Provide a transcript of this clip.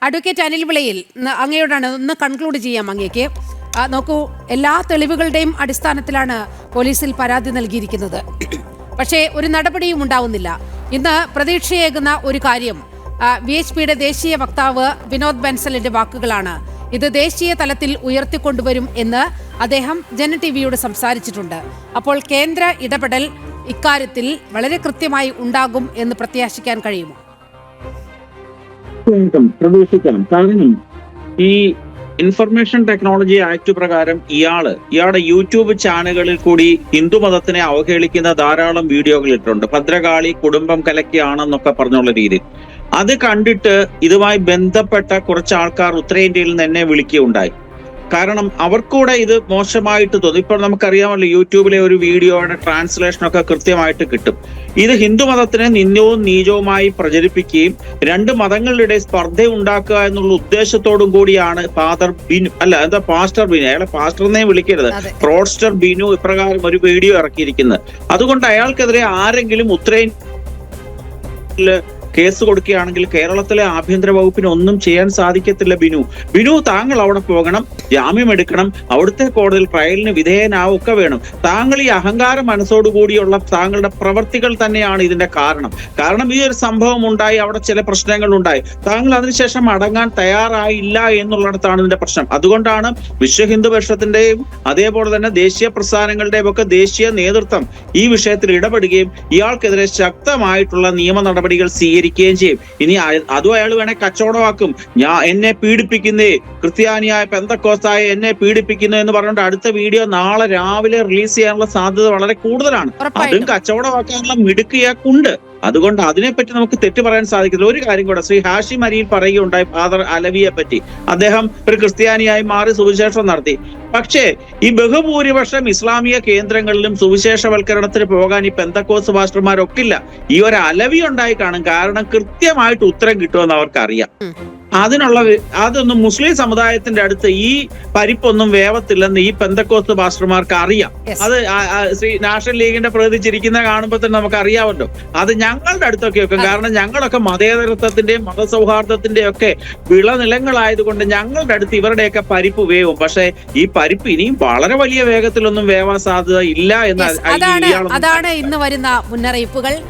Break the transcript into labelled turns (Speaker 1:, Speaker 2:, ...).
Speaker 1: Advocate Anil വിളയിൽ അങ്ങയോടാണ് ഒന്ന് conclude ചെയ്യാം അങ്ങേക്ക്. നോക്കൂ, എല്ലാ തെളിവുകളുടെയും അടിസ്ഥാനത്തിലാണ് പോലീസിൽ പരാതി നൽകിയിരിക്കുന്നത്. പക്ഷേ ഒരു നടപടിയും ഉണ്ടാവുന്നില്ല. ഇന്ന് പ്രതീക്ഷയേകുന്ന ഒരു കാര്യം VHPയുടെ ദേശീയ വക്താവ് വിനോദ് ബൻസലിന്റെ വാക്കുകളാണ്. ഇത് ദേശീയ തലത്തിൽ ഉയർത്തിക്കൊണ്ടുവരും എന്ന് അദ്ദേഹം ജന TV-യോട് സംസാരിച്ചിട്ടുണ്ട്. അപ്പോൾ കേന്ദ്ര ഇടപെടൽ ഇക്കാര്യത്തിൽ വളരെ കൃത്യമായി ഉണ്ടാകും എന്ന് പ്രത്യാശിക്കാൻ കഴിയുമോ?
Speaker 2: പ്രതീക്ഷിക്കാം. കാരണം ഈ ഇൻഫർമേഷൻ ടെക്നോളജി ആക്ട് പ്രകാരം ഇയാളുടെ യൂട്യൂബ് ചാനലുകളിൽ കൂടി ഹിന്ദു മതത്തിനെ അവഹേളിക്കുന്ന ധാരാളം വീഡിയോകൾ ഇട്ടിട്ടുണ്ട്. ഭദ്രകാളി കുടുംബം കലക്കിയാണെന്നൊക്കെ പറഞ്ഞുള്ള രീതിയിൽ. അത് കണ്ടിട്ട് ഇതുമായി ബന്ധപ്പെട്ട കുറച്ച് ആൾക്കാർ ഉത്തരേന്ത്യയിൽ നിന്ന് എന്നെ വിളിക്കുകയുണ്ടായി. കാരണം അവർക്കൂടെ ഇത് മോശമായിട്ട് തോന്നി. ഇപ്പോൾ നമുക്കറിയാമല്ലോ, യൂട്യൂബിലെ ഒരു വീഡിയോയുടെ ട്രാൻസ്ലേഷനൊക്കെ കൃത്യമായിട്ട് കിട്ടും. ഇത് ഹിന്ദു മതത്തിനെ നിന്ദ്യവും നീചവുമായി പ്രചരിപ്പിക്കുകയും രണ്ട് മതങ്ങളുടെ സ്പർദ്ധ ഉണ്ടാക്കുക എന്നുള്ള ഉദ്ദേശത്തോടും കൂടിയാണ് പാസ്റ്റർ ബിനു, അയാളെ പാസ്റ്റർ എന്നേ വിളിക്കരുത്, ഫ്രോഡ്സ്റ്റർ ബിനു ഇപ്രകാരം ഒരു വീഡിയോ ഇറക്കിയിരിക്കുന്നത്. അതുകൊണ്ട് അയാൾക്കെതിരെ ആരെങ്കിലും ഉത്തരേന്ത്യയിൽ കേസ് കൊടുക്കുകയാണെങ്കിൽ കേരളത്തിലെ ആഭ്യന്തര വകുപ്പിന് ഒന്നും ചെയ്യാൻ സാധിക്കത്തില്ല. ബിനു താങ്കൾ അവിടെ പോകണം, ജാമ്യം എടുക്കണം, അവിടുത്തെ കോടതിയിൽ ട്രയലിന് വിധേയനാവുക വേണം. താങ്കൾ ഈ അഹങ്കാര മനസ്സോടുകൂടിയുള്ള താങ്കളുടെ പ്രവർത്തികൾ തന്നെയാണ് ഇതിന്റെ കാരണം ഈ ഒരു സംഭവം ഉണ്ടായി, അവിടെ ചില പ്രശ്നങ്ങൾ ഉണ്ടായി, താങ്കൾ അതിനുശേഷം അടങ്ങാൻ തയ്യാറായില്ല എന്നുള്ളിടത്താണ് ഇതിന്റെ പ്രശ്നം. അതുകൊണ്ടാണ് വിശ്വ ഹിന്ദു പരിഷത്തിന്റെയും അതേപോലെ തന്നെ ദേശീയ പ്രസ്ഥാനങ്ങളുടെയും ഒക്കെ ദേശീയ നേതൃത്വം ഈ വിഷയത്തിൽ ഇടപെടുകയും ഇയാൾക്കെതിരെ ശക്തമായിട്ടുള്ള നിയമ നടപടികൾ സ്വീകരിക്കുകയും ചെയ്യും. ഇനി അതും അയാൾ വേണേ കച്ചവടമാക്കും. എന്നെ പീഡിപ്പിക്കുന്നേ, ക്രിസ്ത്യാനിയായ പെന്തക്കോസ്തായ എന്നെ പീഡിപ്പിക്കുന്നു എന്ന് പറഞ്ഞുകൊണ്ട് അടുത്ത വീഡിയോ നാളെ രാവിലെ റിലീസ് ചെയ്യാനുള്ള സാധ്യത വളരെ കൂടുതലാണ്. അതും കച്ചവടമാക്കാനുള്ള മിടുക്കിയാക്കുണ്ട്. അതുകൊണ്ട് അതിനെപ്പറ്റി നമുക്ക് തെറ്റ് പറയാൻ സാധിക്കില്ല. ഒരു കാര്യം കൂടെ, ശ്രീ ഹാഷിം അരിയിൽ പറയുകയുണ്ടായി ഫാദർ അലവിയെ പറ്റി. അദ്ദേഹം ഒരു ക്രിസ്ത്യാനിയായി മാറി സുവിശേഷം നടത്തി. പക്ഷേ ഈ ബഹുഭൂരിപക്ഷം ഇസ്ലാമിക കേന്ദ്രങ്ങളിലും സുവിശേഷവൽക്കരണത്തിന് പോകാൻ ഈ പെന്തക്കോസ് പാസ്റ്റർമാരൊക്കില്ല. ഈ ഒരു അലവി ഉണ്ടായി കാണും. കാരണം കൃത്യമായിട്ട് ഉത്തരം കിട്ടുമെന്ന് അവർക്കറിയാം. അതൊന്നും മുസ്ലിം സമുദായത്തിന്റെ അടുത്ത് ഈ പരിപ്പൊന്നും വേവത്തില്ലെന്ന് ഈ പെന്തക്കോസ് പാസ്റ്റർമാർക്ക് അറിയാം. അത് ശ്രീ നാഷണൽ ലീഗിന്റെ പ്രതിനിധിച്ചിരിക്കുന്ന കാണുമ്പോൾ തന്നെ നമുക്ക് അറിയാമല്ലോ. അത് ഞങ്ങളുടെ അടുത്തൊക്കെ വെക്കും. കാരണം ഞങ്ങളൊക്കെ മതേതരത്വത്തിന്റെയും മതസൗഹാർദ്ദത്തിന്റെയും ഒക്കെ വിളനിലങ്ങളായതുകൊണ്ട് ഞങ്ങളുടെ അടുത്ത് ഇവരുടെയൊക്കെ പരിപ്പ് വേവും. പക്ഷെ ഈ പരിപ്പ് ഇനിയും വളരെ വലിയ വേഗത്തിലൊന്നും വേവാൻ സാധ്യത ഇല്ല എന്ന്
Speaker 1: അതാണ് ഇന്ന് വരുന്ന മുന്നറിയിപ്പുകൾ.